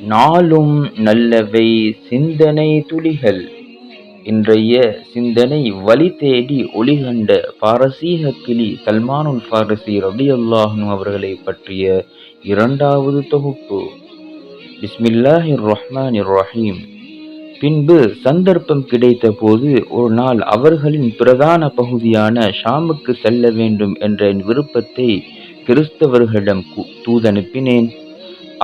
நாளும் நல்லவை சிந்தனை துளிகள். இன்றைய சிந்தனை வழி தேடி ஒளிகண்ட பாரசீக கிளி சல்மானுல் ஃபாரிஸி ரலியல்லாஹு அன்ஹு அவர்களை பற்றிய இரண்டாவது தொகுப்பு. பிஸ்மில்லாஹிர் ரஹ்மானிர் ரஹீம். பின்பு சந்தர்ப்பம் கிடைத்த போது ஒரு நாள் அவர்களின் பிரதான பகுதியான ஷாமுக்கு செல்ல வேண்டும் என்ற என் விருப்பத்தை கிறிஸ்தவர்களிடம் தூதனுப்பினேன்.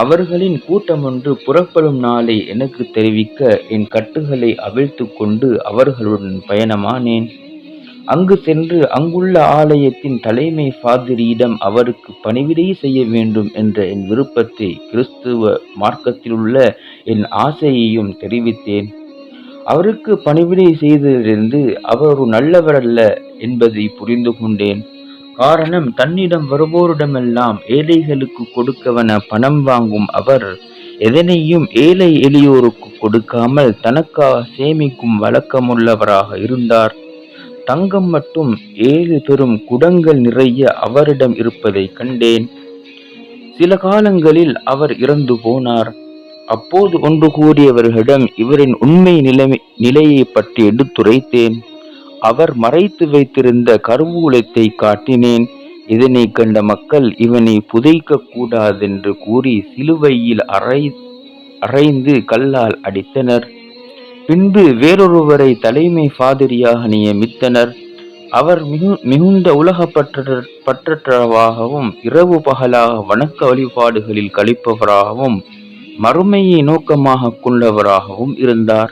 அவர்களின் கூட்டமொன்று புறப்படும் நாளை எனக்கு தெரிவிக்க என் கட்டுகளை அவிழ்த்து கொண்டு அவர்களுடன் பயணமானேன். அங்கு சென்று அங்குள்ள ஆலயத்தின் தலைமை ஃபாதிரியிடம் அவருக்கு பணிவிடை செய்ய வேண்டும் என்ற என் விருப்பத்தை, கிறிஸ்துவ மார்க்கத்திலுள்ள என் ஆசையையும் தெரிவித்தேன். அவருக்கு பணிவிடை செய்ததிலிருந்து அவர் ஒரு நல்லவரல்ல என்பதை புரிந்து கொண்டேன். காரணம், தன்னிடம் வருவோரிடமெல்லாம் ஏழைகளுக்கு கொடுக்கவென பணம் வாங்கும் அவர் எதனையும் ஏழை எளியோருக்கு கொடுக்காமல் தனக்காக சேமிக்கும் வழக்கமுள்ளவராக இருந்தார். தங்கம் மட்டும் 7 பெரும் குடங்கள் நிறைய அவரிடம் இருப்பதை கண்டேன். சில காலங்களில் அவர் இறந்து போனார். அப்போது ஒன்று கூடியவர்களிடம் இவரின் உண்மை நிலையை பற்றி எடுத்துரைத்தேன். அவர் மறைத்து வைத்திருந்த கருவூலத்தை காட்டினேன். இதனை கண்ட மக்கள் இவனை புதைக்க கூடாதென்று கூறி சிலுவையில் அறைந்து கல்லால் அடித்தனர். பின்பு வேறொருவரை தலைமை ஃபாதிரியாக நியமித்தனர். அவர் மிகுந்த உலக பற்றற்றவாகவும் இரவு பகலாக வணக்க வழிபாடுகளில் கழிப்பவராகவும் மறுமையை நோக்கமாக கொண்டவராகவும் இருந்தார்.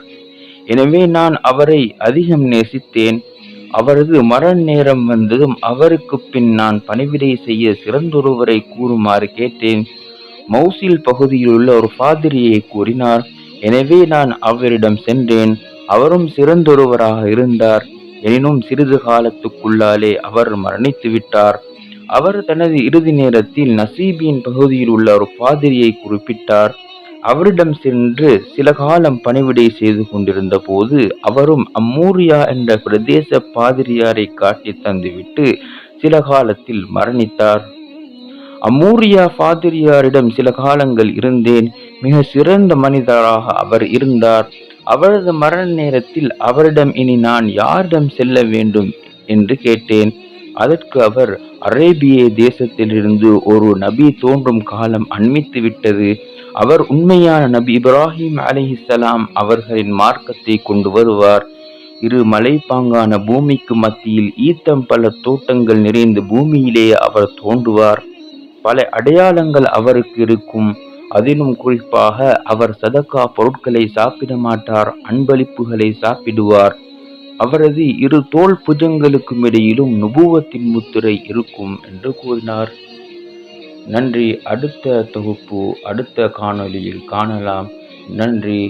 எனவே நான் அவரை அதிகம் நேசித்தேன். அவரது மரண நேரம் வந்ததும் அவருக்கு பின் நான் பணிவிடை செய்ய சிறந்தொருவரை கூறுமாறு கேட்டேன். மௌசில் பகுதியில் உள்ள ஒரு ஃபாதிரியை கூறினார். எனவே நான் அவரிடம் சென்றேன். அவரும் சிறந்தொருவராக இருந்தார். எனினும் சிறிது காலத்துக்குள்ளாலே அவர் மரணித்து விட்டார். அவர் தனது இறுதி நேரத்தில் நசீபின் பகுதியில் உள்ள ஒரு ஃபாதிரியை குறிப்பிட்டார். அவரிடம் சென்று சில காலம் பணிவிடை செய்து கொண்டிருந்த போது அவரும் அம்மூரியா என்ற பிரதேச பாதிரியாரை காட்டி தந்துவிட்டு சில காலத்தில் மரணித்தார். அம்மூரியா பாதிரியாரிடம் சில காலங்கள் இருந்தேன். மிக சிறந்த மனிதராக அவர் இருந்தார். அவரது மரண நேரத்தில் அவரிடம் இனி நான் யாரிடம் செல்ல வேண்டும் என்று கேட்டேன். அதற்கு அவர், அரேபிய தேசத்திலிருந்து ஒரு நபி தோன்றும் காலம் அண்மித்து விட்டது. அவர் உண்மையான நபி இப்ராஹிம் அலைஹிஸ்ஸலாம் அவர்களின் மார்க்கத்தை கொண்டு வருவார். இரு மலைப்பாங்கான பூமிக்கு மத்தியில் ஈத்தம்பழ தோட்டங்கள் நிறைந்த பூமியிலே அவர் தோன்றுவார். பல அடையாளங்கள் அவருக்கு இருக்கும். அதிலும் குறிப்பாக அவர் சதக்கா பொருட்களை சாப்பிட மாட்டார், அன்பளிப்புகளை சாப்பிடுவார். அவரது இரு தோல் புஜங்களுக்கும் இடையிலும் நுபுவத்தின் முத்திரை இருக்கும் என்று கூறினார். நன்றி. அடுத்த தொகுப்பு அடுத்த காணொளியில் காணலாம். நன்றி.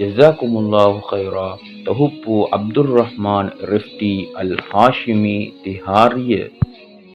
ஜஸாக்குமுல்லாஹு கைரா. தொகுப்பு அப்துர் ரஹ்மான் ரிஃப்டி அல் ஹாஷிமி திஹாரிய.